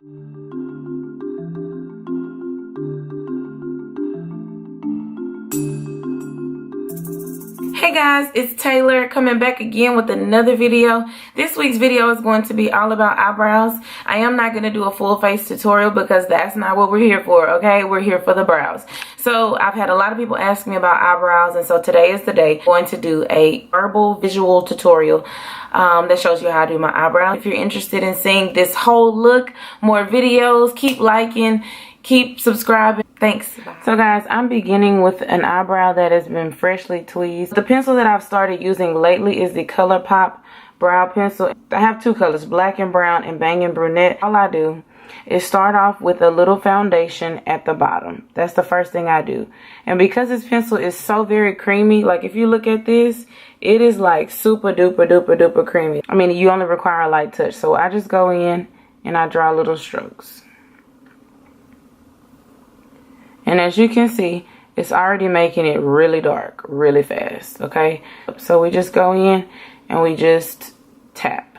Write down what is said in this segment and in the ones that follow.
Hey guys, it's Taylor coming back again with another video. This week's video is going to be all about eyebrows. I am not going to do a full face tutorial because that's not what we're here for, okay? We're here for the brows. So I've had a lot of people ask me about eyebrows, and so today is the day. I'm going to do a verbal visual tutorial that shows you how to do my eyebrows. If you're interested in seeing this whole look, more videos, keep liking, keep subscribing. Thanks. Bye. So guys, I'm beginning with an eyebrow that has been freshly tweezed. The pencil that I've started using lately is the ColourPop brow pencil. I have two colors, black and brown and banging brunette. All I do is start off with a little foundation at the bottom. That's the first thing I do. And because this pencil is so very creamy, like if you look at this, it is like super duper duper duper creamy. I mean, you only require a light touch. So I just go in and I draw little strokes. And as you can see, it's already making it really dark, really fast, okay? So we just go in and we just tap.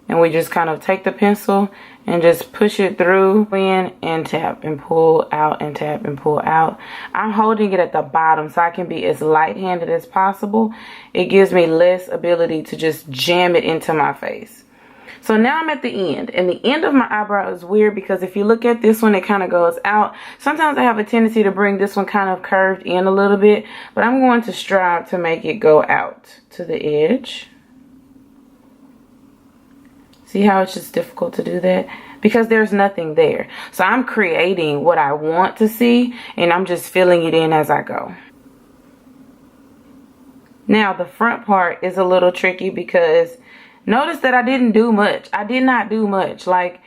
And we just kind of take the pencil and just push it through, in and tap and pull out and tap and pull out. I'm holding it at the bottom so I can be as light-handed as possible. It gives me less ability to just jam it into my face. So now I'm at the end, and the end of my eyebrow is weird because if you look at this one, it kind of goes out. Sometimes I have a tendency to bring this one kind of curved in a little bit, but I'm going to strive to make it go out to the edge. See how it's just difficult to do that? Because there's nothing there. So I'm creating what I want to see, and I'm just filling it in as I go. Now the front part is a little tricky because notice that I didn't do much. I did not do much. Like,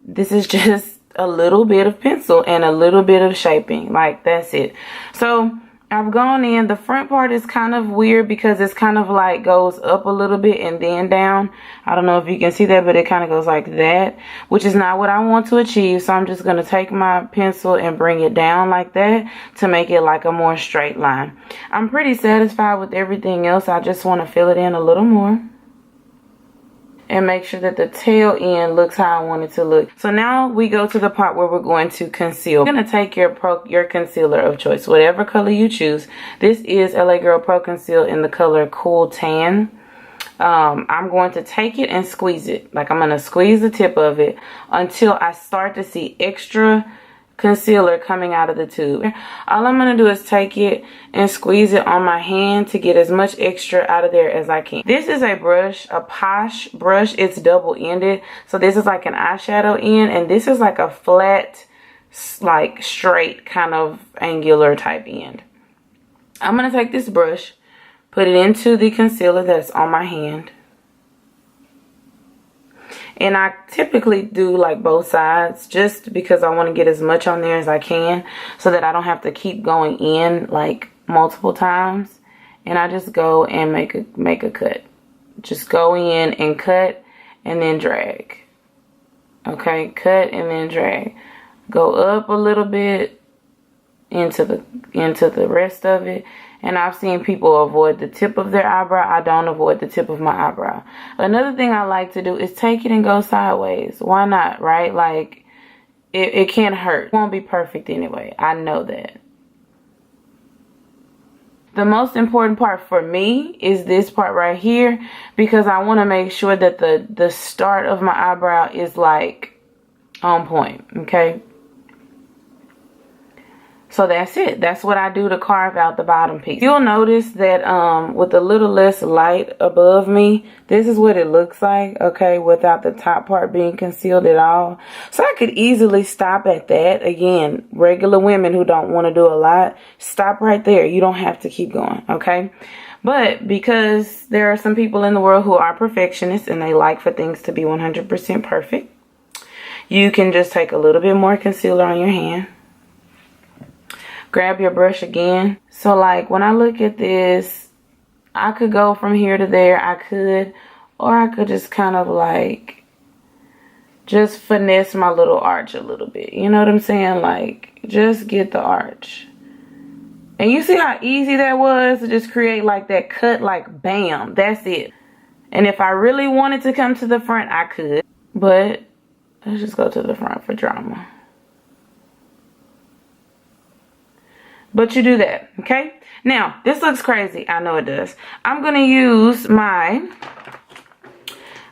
this is just a little bit of pencil and a little bit of shaping. Like, that's it. So I've gone in. The front part is kind of weird because it's kind of like goes up a little bit and then down. I don't know if you can see that, but it kind of goes like that, which is not what I want to achieve. So I'm just going to take my pencil and bring it down like that to make it like a more straight line. I'm pretty satisfied with everything else. I just want to fill it in a little more and make sure that the tail end looks how I want it to look. So now we go to the part where we're going to conceal. You're going to take your concealer of choice, whatever color you choose. This is LA Girl Pro Conceal in the color Cool Tan. I'm going to take it and squeeze it. Like, I'm going to squeeze the tip of it until I start to see extra concealer coming out of the tube. All I'm going to do is take it and squeeze it on my hand to get as much extra out of there as I can. This is a brush, a POSH brush. It's double-ended. So this is like an eyeshadow end, and this is like a flat, like straight kind of angular type end. I'm going to take this brush, put it into the concealer that's on my hand. And I typically do like both sides just because I want to get as much on there as I can so that I don't have to keep going in like multiple times. And I just go and make a cut. Just go in and cut and then drag. Okay, cut and then drag. Go up a little bit into the rest of it. And I've seen people avoid the tip of their eyebrow. I don't avoid the tip of my eyebrow. Another thing I like to do is take it and go sideways. Why not, right? Like, it can't hurt. It won't be perfect anyway. I know that. The most important part for me is this part right here because I want to make sure that the start of my eyebrow is like on point, okay? So that's it. That's what I do to carve out the bottom piece. You'll notice that with a little less light above me, this is what it looks like, okay, without the top part being concealed at all. So I could easily stop at that. Again, regular women who don't want to do a lot, stop right there. You don't have to keep going, okay? But because there are some people in the world who are perfectionists and they like for things to be 100% perfect, you can just take a little bit more concealer on your hand. Grab your brush again. So like when I look at this, I could go from here to there. Or I could just kind of like just finesse my little arch a little bit. You know what I'm saying? Like just get the arch. And you see how easy that was to just create like that cut, like bam, that's it. And if I really wanted to come to the front, I could. But Let's just go to the front for drama. But you do that, okay? Now, this looks crazy. I know it does. I'm going to use my...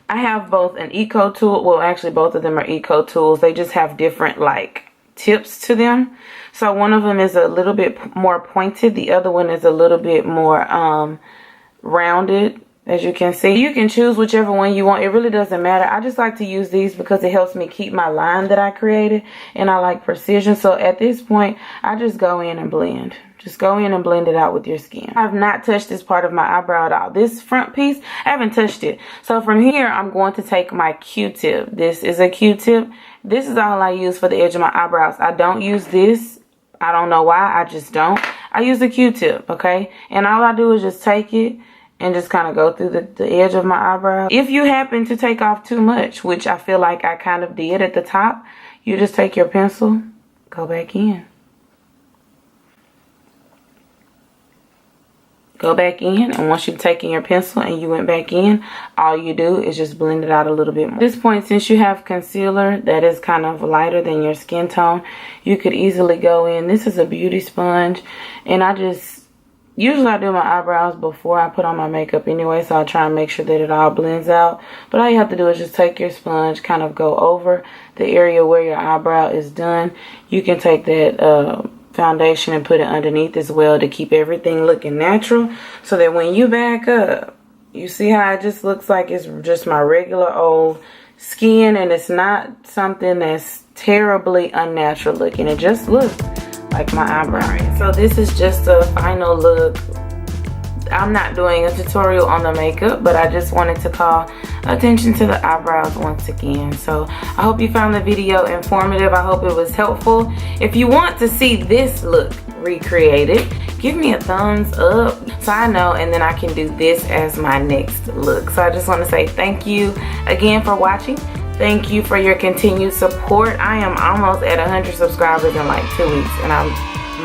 I have both an Eco tool. Well, actually, both of them are Eco tools. They just have different, like, tips to them. So, one of them is a little bit more pointed. The other one is a little bit more rounded. As you can see, you can choose whichever one you want. It really doesn't matter. I just like to use these because it helps me keep my line that I created. And I like precision. So at this point, I just go in and blend. Just go in and blend it out with your skin. I have not touched this part of my eyebrow at all. This front piece, I haven't touched it. So from here, I'm going to take my Q-tip. This is a Q-tip. This is all I use for the edge of my eyebrows. I don't use this. I don't know why. I just don't. I use a Q-tip, okay? And all I do is just take it and just kind of go through the edge of my eyebrow. If you happen to take off too much, which I feel like I kind of did at the top, you just take your pencil, go back in. Go back in, and once you've taken your pencil and you went back in, all you do is just blend it out a little bit more. At this point, since you have concealer that is kind of lighter than your skin tone, you could easily go in. This is a beauty sponge, and usually I do my eyebrows before I put on my makeup anyway, so I try and make sure that it all blends out. But all you have to do is just take your sponge, kind of go over the area where your eyebrow is done. You can take that foundation and put it underneath as well to keep everything looking natural, so that when you back up, you see how it just looks like it's just my regular old skin, and it's not something that's terribly unnatural looking. It just looks like my eyebrow. So this is just a final look. I'm not doing a tutorial on the makeup, but I just wanted to call attention to the eyebrows once again. So I hope you found the video informative. I hope it was helpful. If you want to see this look recreated, give me a thumbs up so I know, and then I can do this as my next look. So I just want to say thank you again for watching. Thank you for your continued support. I am almost at 100 subscribers in like 2 weeks, and I'm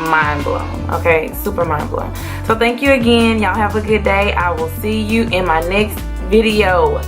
mind blown. Okay, super mind blown. So thank you again. Y'all have a good day. I will see you in my next video.